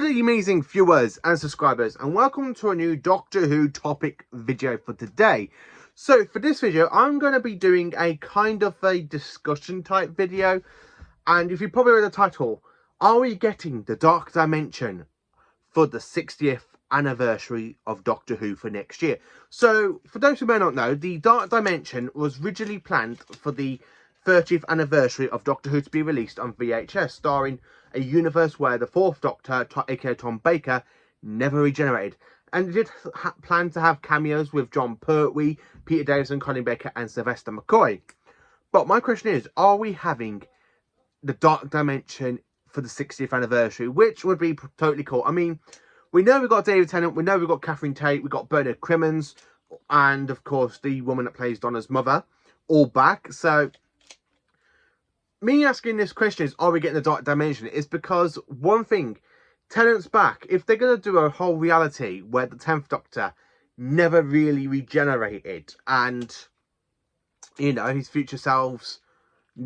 G'day amazing viewers and subscribers, and welcome to a new Doctor Who topic video for today. So for this video I'm going to be doing a kind of a discussion type video, and if you probably read the title, are we getting the Dark Dimension for the 60th anniversary of Doctor Who for next year? So for those who may not know, the Dark Dimension was originally planned for the 30th anniversary of Doctor Who to be released on VHS, starring a universe where the fourth Doctor, aka Tom Baker, never regenerated. And it did plan to have cameos with John Pertwee, Peter Davison, Colin Baker and Sylvester McCoy. But my question is, are we having the Dark Dimension for the 60th anniversary, which would be totally cool? I mean, we know we've got David Tennant, we know we've got Catherine Tate, we've got Bernard Crimmins, and of course the woman that plays Donna's mother, all back. So me asking this question is, are we getting the Dark Dimension, is because one thing, Tennant's back. If they're going to do a whole reality where the 10th Doctor never really regenerated and, you know, his future selves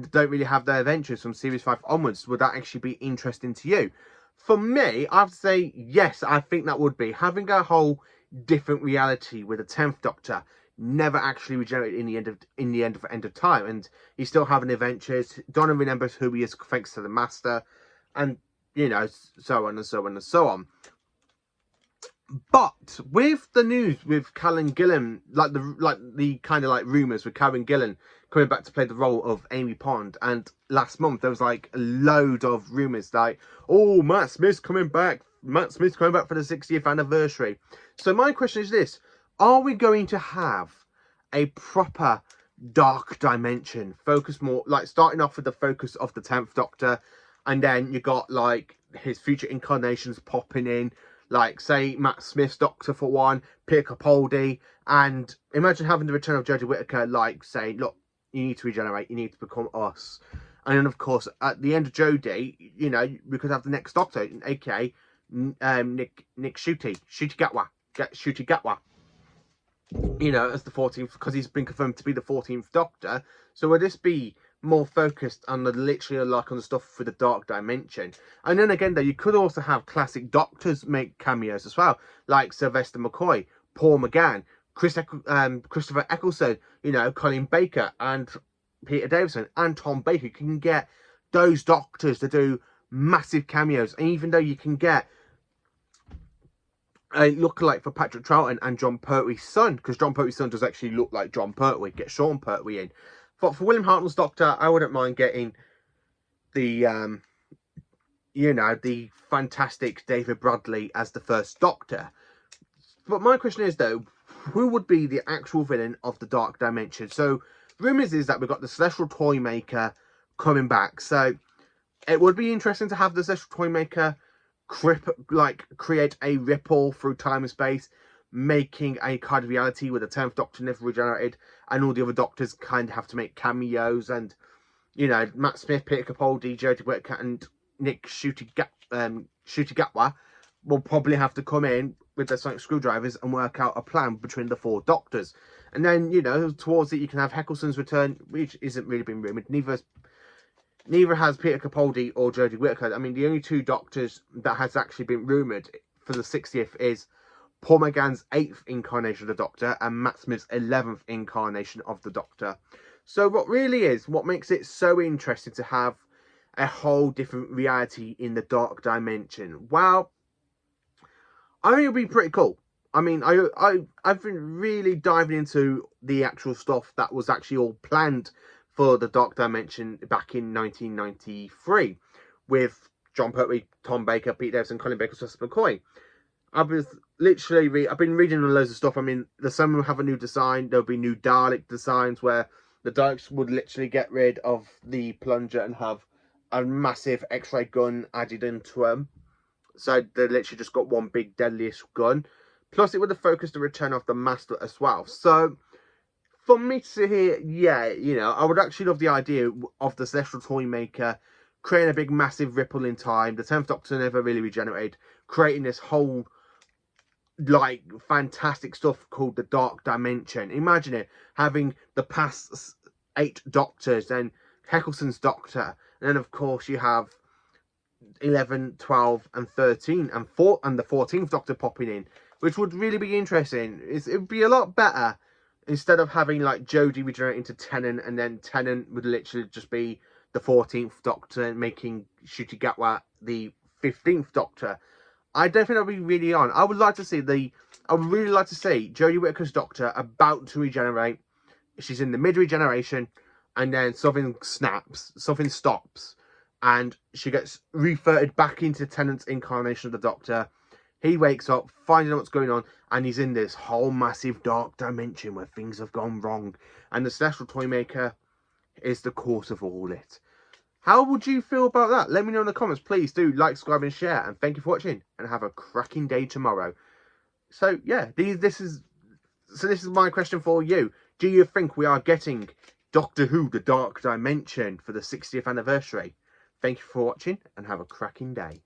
don't really have their adventures from Series 5 onwards, would that actually be interesting to you? For me, I have to say, yes, I think that would be. Having a whole different reality with the 10th Doctor never actually regenerated in the end of time, and he's still having adventures. Donna remembers who he is thanks to the Master, and you know, so on and so on and so on. But with the news with Gillan, like the kind of like rumours with Gillan coming back to play the role of Amy Pond, and last month there was like a load of rumours like, oh, Matt Smith's coming back for the 60th anniversary. So my question is this: are we going to have a proper Dark Dimension, focus more, like starting off with the focus of the 10th Doctor, and then you got like his future incarnations popping in, like say Matt Smith's Doctor for one, Peter Capaldi, and imagine having the return of Jodie Whittaker, like saying, look, you need to regenerate, you need to become us. And then of course at the end of Jodie, you know, we could have the next Doctor, aka Nick Shuti Gatwa, you know, as the 14th, because he's been confirmed to be the 14th Doctor. So will this be more focused on the literally like on the stuff for the Dark Dimension? And then again though, you could also have classic Doctors make cameos as well, like Sylvester McCoy, Paul McGann, Christopher Eccleston, you know, Colin Baker and Peter Davison and Tom Baker. You can get those Doctors to do massive cameos, and even though you can get a lookalike for Patrick Troughton and John Pertwee's son, because John Pertwee's son does actually look like John Pertwee, get Sean Pertwee in. But for William Hartnell's Doctor, I wouldn't mind getting the, you know, the fantastic David Bradley as the first Doctor. But my question is though, who would be the actual villain of the Dark Dimension? So rumours is that we've got the Celestial Toymaker coming back. So it would be interesting to have the Celestial Toymaker create a ripple through time and space, making a kind of reality where the 10th Doctor never regenerated and all the other Doctors kind of have to make cameos, and you know, Matt Smith, Peter Capaldi, Jodie Whittaker and Nick Shuti Gatwa will probably have to come in with their sonic screwdrivers and work out a plan between the four Doctors. And then, you know, towards it you can have Eccleston's return, which isn't really been rumoured. Neither has Peter Capaldi or Jodie Whittaker. I mean, the only two Doctors that has actually been rumoured for the 60th is Paul McGann's 8th incarnation of the Doctor and Matt Smith's 11th incarnation of the Doctor. So what makes it so interesting to have a whole different reality in the Dark Dimension? Well, I think it'll be pretty cool. I mean, I've been really diving into the actual stuff that was actually all planned for the Dark Dimension back in 1993 with John Pertwee, Tom Baker, Pete Davison, Colin Baker, Sylvester McCoy. I've been reading on loads of stuff. I mean, the sun will have a new design. There'll be new Dalek designs where the Daleks would literally get rid of the plunger and have a massive X-ray gun added into them. So they literally just got one big deadliest gun. Plus, it would have focused the return of the Master as well. So for me to hear, yeah, you know, I would actually love the idea of the Celestial Toymaker creating a big massive ripple in time. The 10th Doctor never really regenerated, creating this whole like fantastic stuff called the Dark Dimension. Imagine it, having the past 8 Doctors, then Eccleston's Doctor, and then of course you have 11, 12 and 13 and the 14th Doctor popping in, which would really be interesting. It would be a lot better instead of having like Jodie regenerate into Tennant, and then Tennant would literally just be the 14th Doctor, making Ncuti Gatwa the 15th Doctor. I don't think that'd be really on. I would really like to see Jodie Whittaker's Doctor about to regenerate. She's in the mid-regeneration, and then something stops, and she gets reverted back into Tennant's incarnation of the Doctor. He wakes up, finding out what's going on, and he's in this whole massive dark dimension where things have gone wrong, and the Celestial Toymaker is the cause of all it. How would you feel about that? Let me know in the comments. Please do like, subscribe, and share. And thank you for watching, and have a cracking day tomorrow. So yeah, this is my question for you. Do you think we are getting Doctor Who: The Dark Dimension for the 60th anniversary? Thank you for watching, and have a cracking day.